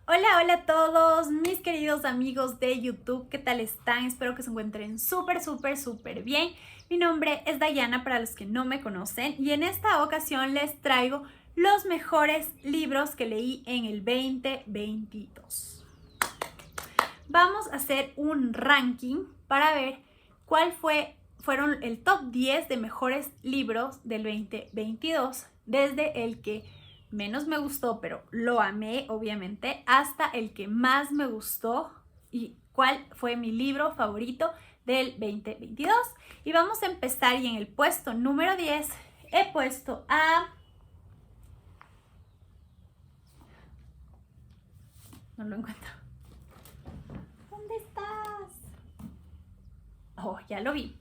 Hola, hola a todos mis queridos amigos de YouTube, ¿qué tal están? Espero que se encuentren súper bien. Mi nombre es Dayana para los que no me conocen y en esta ocasión les traigo los mejores libros que leí en el 2022. Vamos a hacer un ranking para ver fueron el top 10 de mejores libros del 2022, desde el que menos me gustó, pero lo amé obviamente, hasta el que más me gustó y cuál fue mi libro favorito del 2022. Y vamos a empezar y en el puesto número 10 he puesto a... No lo encuentro. ¿Dónde estás? Oh, ya lo vi.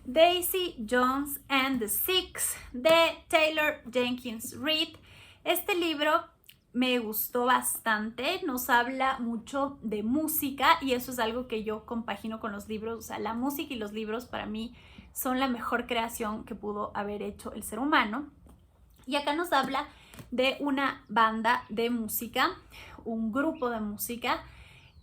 Daisy Jones and the Six de Taylor Jenkins Reid. Este libro me gustó bastante, nos habla mucho de música y eso es algo que yo compagino con los libros. O sea, la música y los libros para mí son la mejor creación que pudo haber hecho el ser humano. Y acá nos habla de una banda de música, un grupo de música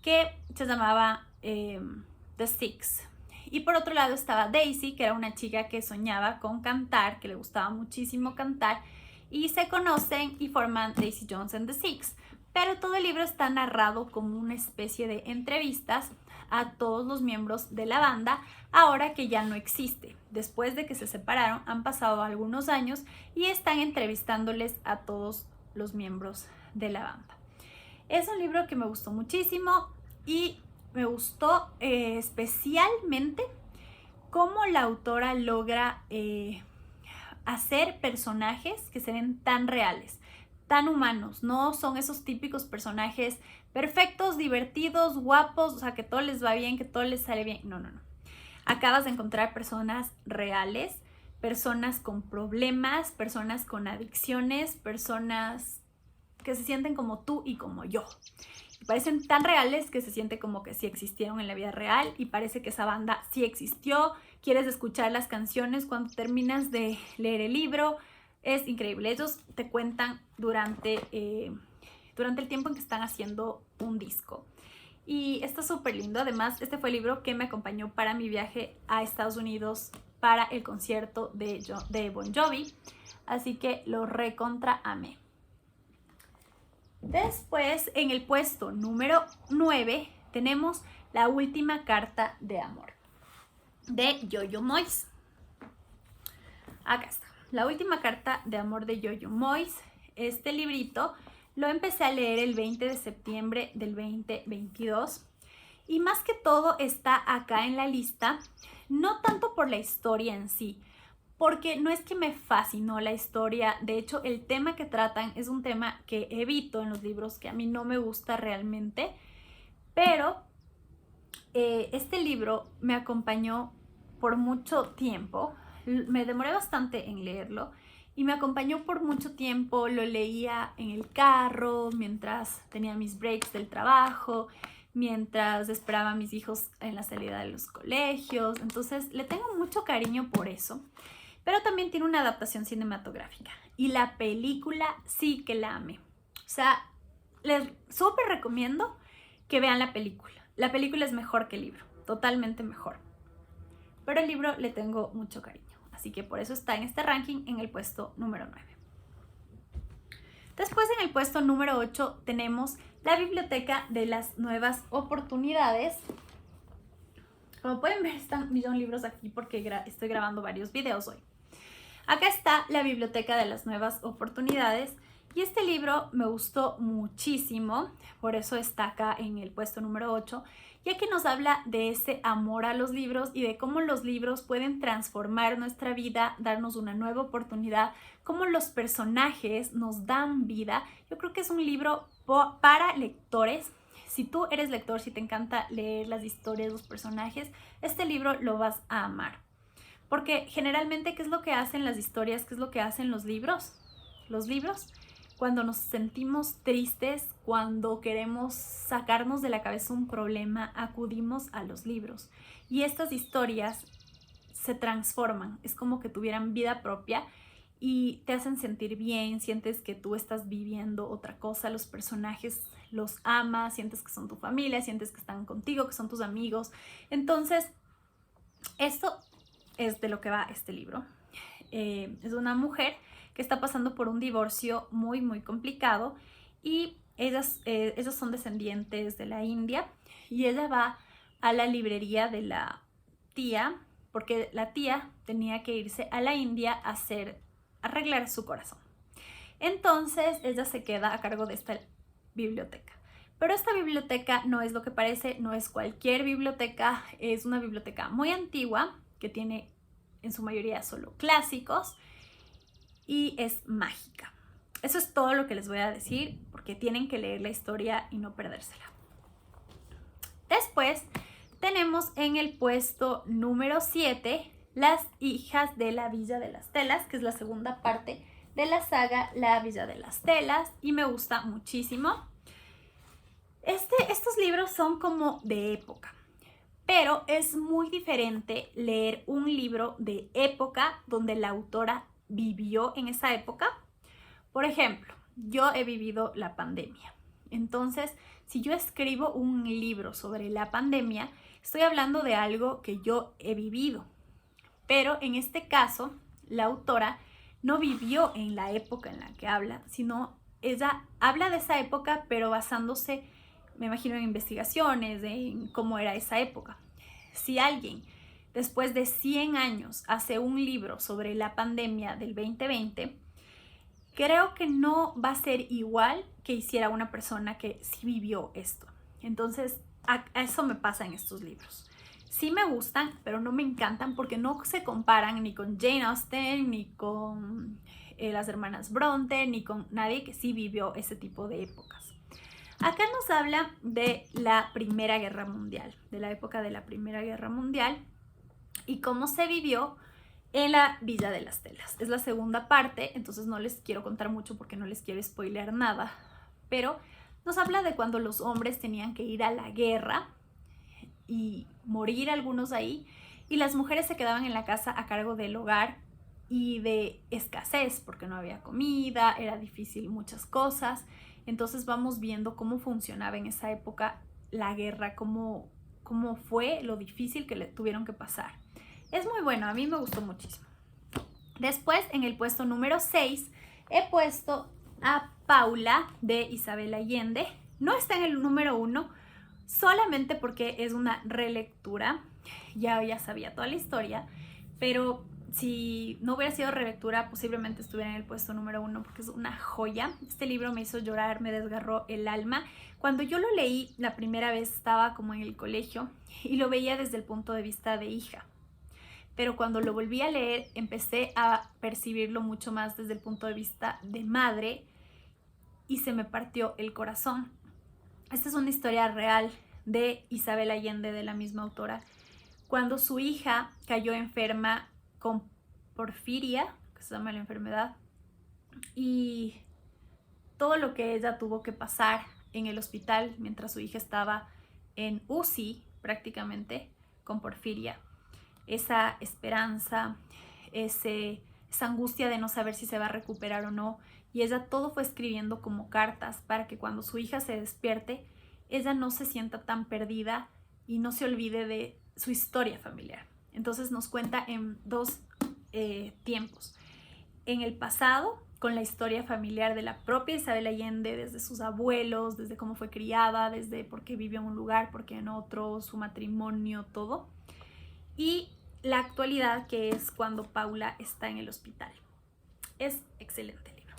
que se llamaba The Six. Y por otro lado estaba Daisy, que era una chica que soñaba con cantar, que le gustaba muchísimo cantar, y se conocen y forman Daisy Jones and the Six. Pero todo el libro está narrado como una especie de entrevistas a todos los miembros de la banda, ahora que ya no existe. Después de que se separaron, han pasado algunos años y están entrevistándoles a todos los miembros de la banda. Es un libro que me gustó muchísimo y me gustó especialmente cómo la autora logra hacer personajes que se ven tan reales, tan humanos. No son esos típicos personajes perfectos, divertidos, guapos, o sea, que todo les va bien, que todo les sale bien. No. Acabas de encontrar personas reales, personas con problemas, personas con adicciones, personas que se sienten como tú y como yo. Y parecen tan reales que se siente como que sí existieron en la vida real y parece que esa banda sí existió. Quieres escuchar las canciones cuando terminas de leer el libro. Es increíble. Ellos te cuentan durante el tiempo en que están haciendo un disco. Y está súper lindo. Además, este fue el libro que me acompañó para mi viaje a Estados Unidos para el concierto de Bon Jovi. Así que lo recontra amé. Después, en el puesto número 9, tenemos La última carta de amor, de Yo-Yo Moyes. Acá está, La última carta de amor de Yo-Yo Moyes. Este librito lo empecé a leer el 20 de septiembre del 2022. Y más que todo está acá en la lista, no tanto por la historia en sí, porque no es que me fascinó la historia. De hecho, el tema que tratan es un tema que evito en los libros, que a mí no me gusta realmente, pero este libro me acompañó por mucho tiempo. Me demoré bastante en leerlo y me acompañó por mucho tiempo. Lo leía en el carro, mientras tenía mis breaks del trabajo, mientras esperaba a mis hijos en la salida de los colegios. Entonces le tengo mucho cariño por eso. Pero también tiene una adaptación cinematográfica. Y la película sí que la amé. O sea, les súper recomiendo que vean la película. La película es mejor que el libro, totalmente mejor. Pero el libro le tengo mucho cariño. Así que por eso está en este ranking en el puesto número 9. Después en el puesto número 8 tenemos La Biblioteca de las Nuevas Oportunidades. Como pueden ver, están millón libros aquí porque estoy grabando varios videos hoy. Acá está La Biblioteca de las Nuevas Oportunidades y este libro me gustó muchísimo, por eso está acá en el puesto número 8, ya que nos habla de ese amor a los libros y de cómo los libros pueden transformar nuestra vida, darnos una nueva oportunidad, cómo los personajes nos dan vida. Yo creo que es un libro para lectores. Si tú eres lector, si te encanta leer las historias, los personajes, este libro lo vas a amar. Porque generalmente, ¿qué es lo que hacen las historias? ¿Qué es lo que hacen los libros? Los libros, cuando nos sentimos tristes, cuando queremos sacarnos de la cabeza un problema, acudimos a los libros. Y estas historias se transforman, es como que tuvieran vida propia y te hacen sentir bien, sientes que tú estás viviendo otra cosa, los personajes los amas, sientes que son tu familia, sientes que están contigo, que son tus amigos. Entonces, esto es de lo que va este libro. Es una mujer que está pasando por un divorcio muy, muy complicado y ellos son descendientes de la India y ella va a la librería de la tía porque la tía tenía que irse a la India a arreglar su corazón. Entonces ella se queda a cargo de esta biblioteca. Pero esta biblioteca no es lo que parece, no es cualquier biblioteca, es una biblioteca muy antigua que tiene en su mayoría solo clásicos y es mágica. Eso es todo lo que les voy a decir porque tienen que leer la historia y no perdérsela. Después tenemos en el puesto número 7 Las hijas de la Villa de las Telas, que es la segunda parte de la saga La Villa de las Telas y me gusta muchísimo. Estos libros son como de época, pero es muy diferente leer un libro de época donde la autora vivió en esa época. Por ejemplo, yo he vivido la pandemia. Entonces, si yo escribo un libro sobre la pandemia, estoy hablando de algo que yo he vivido. Pero en este caso, la autora no vivió en la época en la que habla, sino ella habla de esa época, pero basándose, me imagino, en investigaciones, en cómo era esa época. Si alguien después de 100 años hace un libro sobre la pandemia del 2020, creo que no va a ser igual que hiciera una persona que sí vivió esto. Entonces, a eso me pasa en estos libros. Sí me gustan, pero no me encantan porque no se comparan ni con Jane Austen, ni con las hermanas Bronte, ni con nadie que sí vivió ese tipo de épocas. Acá nos habla de la Primera Guerra Mundial, de la época de la Primera Guerra Mundial y cómo se vivió en la Villa de las Telas. Es la segunda parte, entonces no les quiero contar mucho porque no les quiero spoilear nada, pero nos habla de cuando los hombres tenían que ir a la guerra y morir algunos ahí, y las mujeres se quedaban en la casa a cargo del hogar y de escasez porque no había comida, era difícil muchas cosas. Entonces vamos viendo cómo funcionaba en esa época la guerra, cómo fue lo difícil que le tuvieron que pasar. Es muy bueno, a mí me gustó muchísimo. Después, en el puesto número 6, he puesto a Paula de Isabel Allende. No está en el número 1, solamente porque es una relectura. Ya sabía toda la historia, pero si no hubiera sido relectura, posiblemente estuviera en el puesto número 1 porque es una joya. Este libro me hizo llorar, me desgarró el alma. Cuando yo lo leí la primera vez estaba como en el colegio y lo veía desde el punto de vista de hija. Pero cuando lo volví a leer empecé a percibirlo mucho más desde el punto de vista de madre y se me partió el corazón. Esta es una historia real de Isabel Allende, de la misma autora, cuando su hija cayó enferma con porfiria, que se llama la enfermedad, y todo lo que ella tuvo que pasar en el hospital mientras su hija estaba en UCI prácticamente con porfiria. Esa esperanza, esa angustia de no saber si se va a recuperar o no. Y ella todo fue escribiendo como cartas para que cuando su hija se despierte, ella no se sienta tan perdida y no se olvide de su historia familiar. Entonces nos cuenta en dos tiempos. En el pasado, con la historia familiar de la propia Isabel Allende, desde sus abuelos, desde cómo fue criada, desde por qué vivió en un lugar, por qué en otro, su matrimonio, todo. Y la actualidad, que es cuando Paula está en el hospital. Es excelente libro.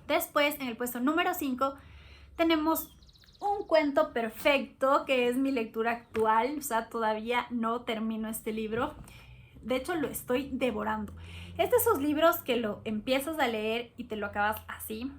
Después, en el puesto número 5, tenemos Un cuento perfecto, que es mi lectura actual. O sea, todavía no termino este libro. De hecho, lo estoy devorando. Es de esos libros que lo empiezas a leer y te lo acabas así,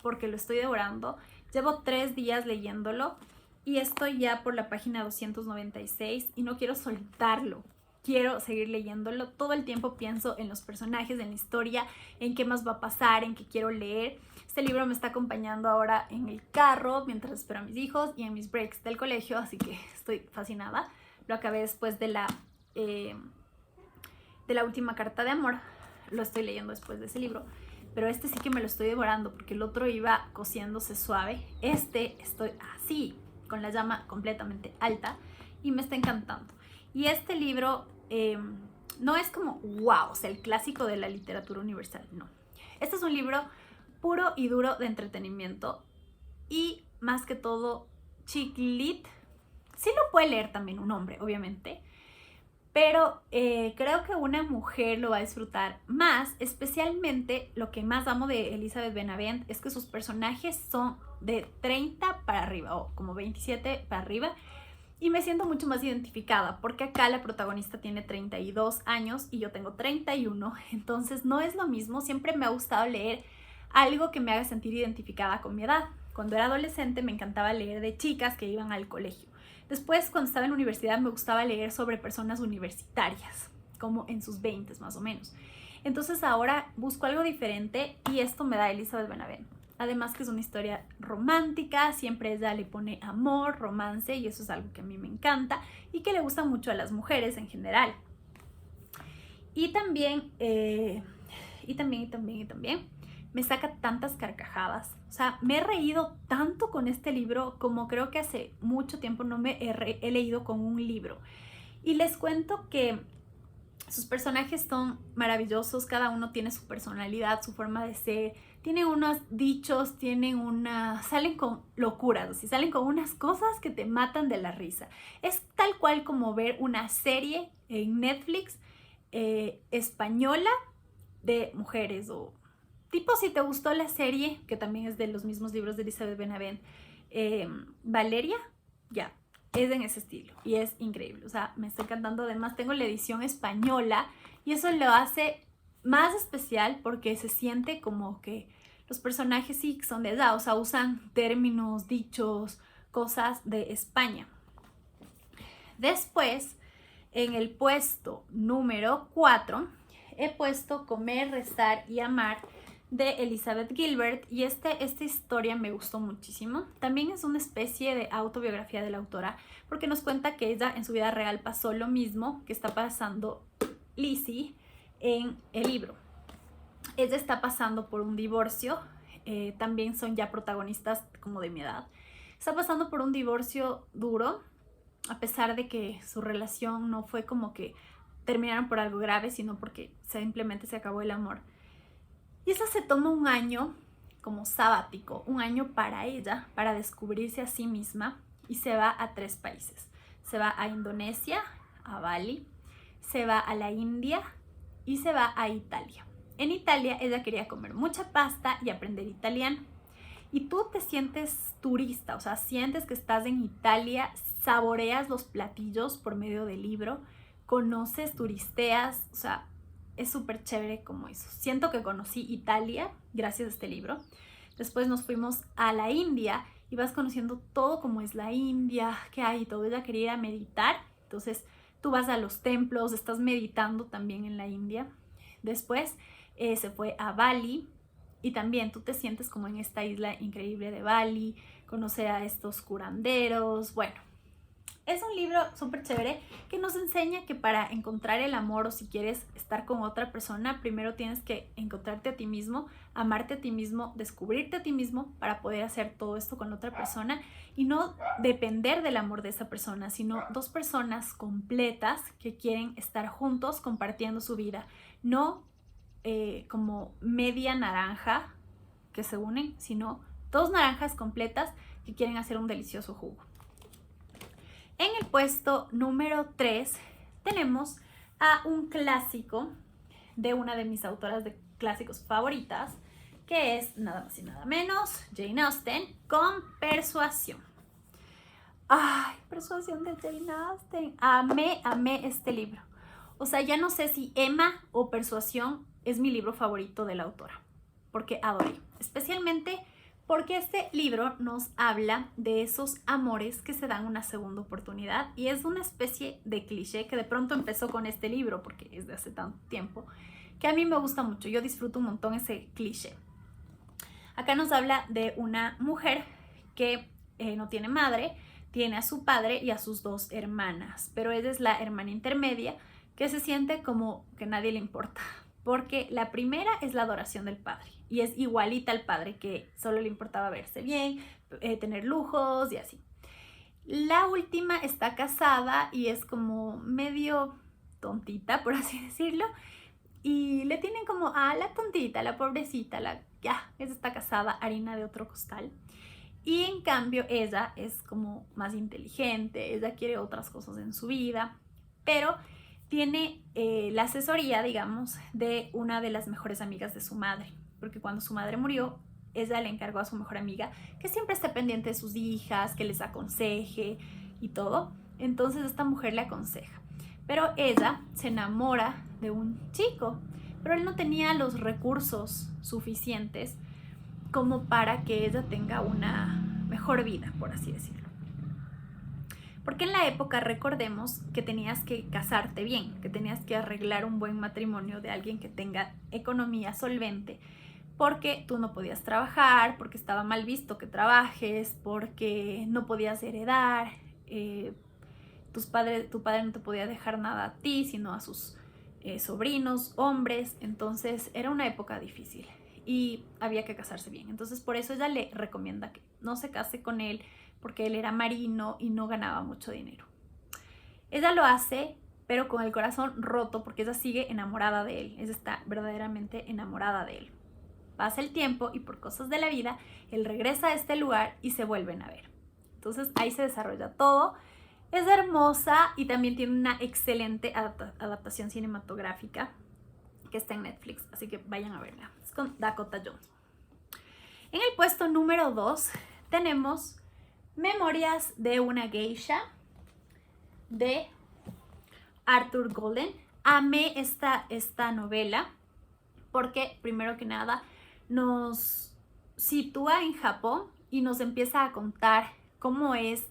porque lo estoy devorando. Llevo 3 días leyéndolo y estoy ya por la página 296 y no quiero soltarlo. Quiero seguir leyéndolo. Todo el tiempo pienso en los personajes, en la historia, en qué más va a pasar, en qué quiero leer. Este libro me está acompañando ahora en el carro mientras espero a mis hijos y en mis breaks del colegio, así que estoy fascinada. Lo acabé después de la última carta de amor. lo estoy leyendo después de ese libro, pero este sí que me lo estoy devorando porque el otro iba cociéndose suave. Este estoy así, con la llama completamente alta y me está encantando. Y este libro no es como wow, o sea, el clásico de la literatura universal, no. Este es un libro puro y duro de entretenimiento y más que todo chick lit. Sí lo puede leer también un hombre, obviamente, pero creo que una mujer lo va a disfrutar más. Especialmente lo que más amo de Elizabeth Benavent es que sus personajes son de 30 para arriba o como 27 para arriba, y me siento mucho más identificada porque acá la protagonista tiene 32 años y yo tengo 31, entonces no es lo mismo. Siempre me ha gustado leer algo que me haga sentir identificada con mi edad. Cuando era adolescente me encantaba leer de chicas que iban al colegio. Después, cuando estaba en la universidad, me gustaba leer sobre personas universitarias, como en sus 20 más o menos. Entonces ahora busco algo diferente y esto me da Elizabeth Benavent. Además que es una historia romántica, siempre ella le pone amor, romance, y eso es algo que a mí me encanta y que le gusta mucho a las mujeres en general. Y también me saca tantas carcajadas. O sea, me he reído tanto con este libro como creo que hace mucho tiempo no me he leído con un libro. Y les cuento que sus personajes son maravillosos, cada uno tiene su personalidad, su forma de ser, tienen unos dichos, salen con locuras, así, salen con unas cosas que te matan de la risa. Es tal cual como ver una serie en Netflix española de mujeres, o tipo, si te gustó la serie, que también es de los mismos libros de Elizabeth Benavent, Valeria, ya, es en ese estilo y es increíble. O sea, me está encantando. Además tengo la edición española y eso lo hace más especial porque se siente como que los personajes sí son de allá, o sea, usan términos, dichos, cosas de España. Después, en el puesto número 4, he puesto Comer, Rezar y Amar de Elizabeth Gilbert, y esta historia me gustó muchísimo. También es una especie de autobiografía de la autora porque nos cuenta que ella en su vida real pasó lo mismo que está pasando Lizzie en el libro. Ella está pasando por un divorcio, también son ya protagonistas como de mi edad. Está pasando por un divorcio duro, a pesar de que su relación no fue como que terminaron por algo grave, sino porque simplemente se acabó el amor. Y esa se toma un año como sabático, un año para ella, para descubrirse a sí misma, y se va a 3 países. Se va a Indonesia, a Bali, se va a la India y se va a Italia. En Italia ella quería comer mucha pasta y aprender italiano. Y tú te sientes turista, o sea, sientes que estás en Italia, saboreas los platillos por medio del libro, conoces, turisteas, o sea, es súper chévere como eso. Siento que conocí Italia gracias a este libro. Después nos fuimos a la India y vas conociendo todo como es la India, qué hay y todo. Ella quería ir a meditar, entonces tú vas a los templos, estás meditando también en la India. Después se fue a Bali y también tú te sientes como en esta isla increíble de Bali, conoce a estos curanderos, bueno. Es un libro súper chévere que nos enseña que para encontrar el amor, o si quieres estar con otra persona, primero tienes que encontrarte a ti mismo, amarte a ti mismo, descubrirte a ti mismo para poder hacer todo esto con otra persona y no depender del amor de esa persona, sino 2 personas completas que quieren estar juntos compartiendo su vida, no como media naranja que se unen, sino 2 naranjas completas que quieren hacer un delicioso jugo. En el puesto número 3 tenemos a un clásico de una de mis autoras de clásicos favoritas, que es nada más y nada menos Jane Austen, con Persuasión. ¡Ay, Persuasión de Jane Austen! Amé este libro. O sea, ya no sé si Emma o Persuasión es mi libro favorito de la autora, porque adoré, especialmente porque este libro nos habla de esos amores que se dan una segunda oportunidad, y es una especie de cliché que de pronto empezó con este libro porque es de hace tanto tiempo, que a mí me gusta mucho. Yo disfruto un montón ese cliché. Acá nos habla de una mujer que no tiene madre, tiene a su padre y a sus 2 hermanas, pero ella es la hermana intermedia que se siente como que nadie le importa. porque la primera es la adoración del padre y es igualita al padre, que solo le importaba verse bien, tener lujos y así. La última está casada y es como medio tontita, por así decirlo, y le tienen como a la tontita, la pobrecita, ya, esa está casada, harina de otro costal. Y en cambio ella es como más inteligente, ella quiere otras cosas en su vida, pero tiene la asesoría, digamos, de una de las mejores amigas de su madre, porque cuando su madre murió, ella le encargó a su mejor amiga que siempre esté pendiente de sus hijas, que les aconseje y todo. Entonces esta mujer le aconseja, pero ella se enamora de un chico, pero él no tenía los recursos suficientes como para que ella tenga una mejor vida, por así decirlo. Porque en la época, recordemos que tenías que casarte bien, que tenías que arreglar un buen matrimonio de alguien que tenga economía solvente, porque tú no podías trabajar, porque estaba mal visto que trabajes, porque no podías heredar, tu padre no te podía dejar nada a ti, sino a sus sobrinos, hombres. Entonces era una época difícil y había que casarse bien. Entonces por eso ella le recomienda que no se case con él, porque él era marino y no ganaba mucho dinero. Ella lo hace, pero con el corazón roto, porque ella sigue enamorada de él. Ella está verdaderamente enamorada de él. Pasa el tiempo y por cosas de la vida, él regresa a este lugar y se vuelven a ver. Entonces ahí se desarrolla todo. Es hermosa y también tiene una excelente adaptación cinematográfica que está en Netflix, así que vayan a verla. Es con Dakota Johnson. En el puesto número 2 tenemos Memorias de una geisha de Arthur Golden. Amé esta novela porque, primero que nada, nos sitúa en Japón y nos empieza a contar cómo es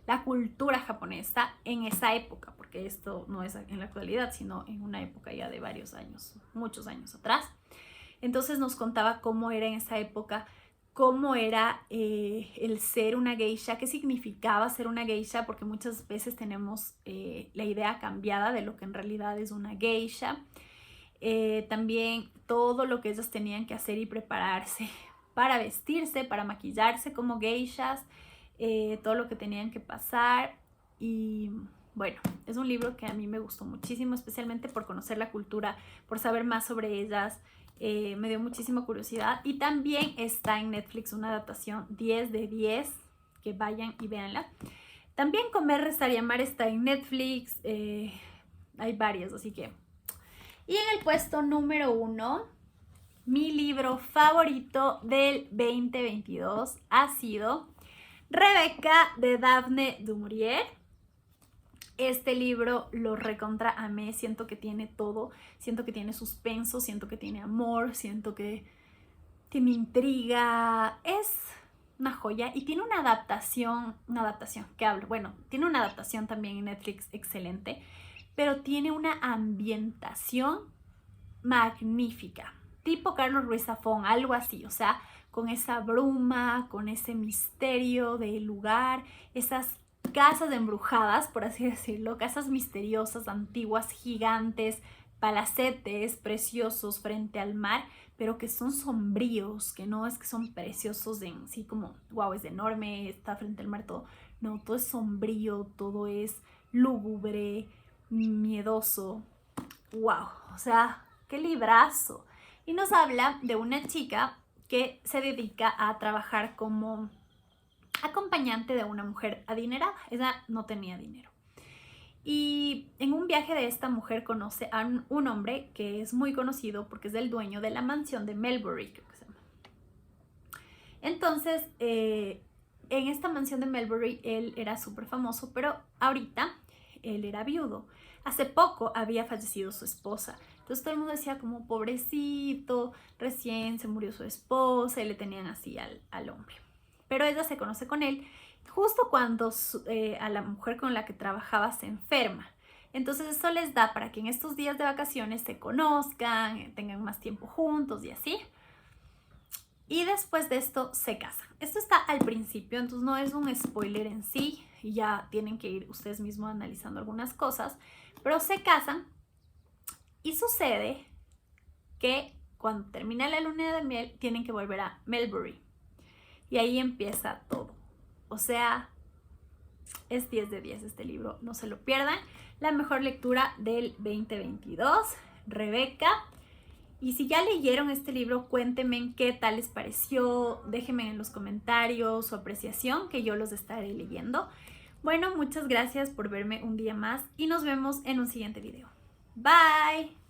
la cultura japonesa en esa época, porque esto no es en la actualidad, sino en una época ya de varios años, muchos años atrás. Entonces nos contaba cómo era en esa época, cómo era el ser una geisha, qué significaba ser una geisha, porque muchas veces tenemos la idea cambiada de lo que en realidad es una geisha. También todo lo que ellos tenían que hacer y prepararse para vestirse, para maquillarse como geishas, todo lo que tenían que pasar. Y bueno, es un libro que a mí me gustó muchísimo, especialmente por conocer la cultura, por saber más sobre ellas. Me dio muchísima curiosidad. Y también está en Netflix una adaptación 10 de 10, que vayan y véanla. También Comer, Rezar y Amar está en Netflix. Hay varias, así que... Y en el puesto número 1, mi libro favorito del 2022 ha sido Rebeca de Daphne du Maurier. Este libro lo recontra amé, siento que tiene todo, siento que tiene suspenso, siento que tiene amor, siento que tiene intriga, es una joya y tiene una adaptación, tiene una adaptación también en Netflix excelente, pero tiene una ambientación magnífica, tipo Carlos Ruiz Zafón, algo así, o sea, con esa bruma, con ese misterio del lugar, esas casas embrujadas, por así decirlo, casas misteriosas, antiguas, gigantes, palacetes preciosos frente al mar, pero que son sombríos, que no es que son preciosos en sí como, wow, es enorme, está frente al mar todo, no, todo es sombrío, todo es lúgubre, miedoso, wow, o sea, qué librazo. Y nos habla de una chica que se dedica a trabajar como acompañante de una mujer adinerada. Ella no tenía dinero. Y en un viaje de esta mujer conoce a un hombre que es muy conocido porque es el dueño de la mansión de Melbury, creo que se llama. Entonces, en esta mansión de Melbury él era súper famoso, pero ahorita él era viudo. Hace poco había fallecido su esposa. Entonces todo el mundo decía como pobrecito, recién se murió su esposa y le tenían así al hombre. Pero ella se conoce con él justo cuando a la mujer con la que trabajaba se enferma. Entonces eso les da para que en estos días de vacaciones se conozcan, tengan más tiempo juntos y así. Y después de esto se casan. Esto está al principio, entonces no es un spoiler en sí. Ya tienen que ir ustedes mismos analizando algunas cosas. Pero se casan y sucede que cuando termina la luna de miel tienen que volver a Melbury. Y ahí empieza todo. O sea, es 10 de 10 este libro, no se lo pierdan. La mejor lectura del 2022, Rebeca. Y si ya leyeron este libro, cuéntenme qué tal les pareció. Déjenme en los comentarios su apreciación, que yo los estaré leyendo. Bueno, muchas gracias por verme un día más y nos vemos en un siguiente video. Bye.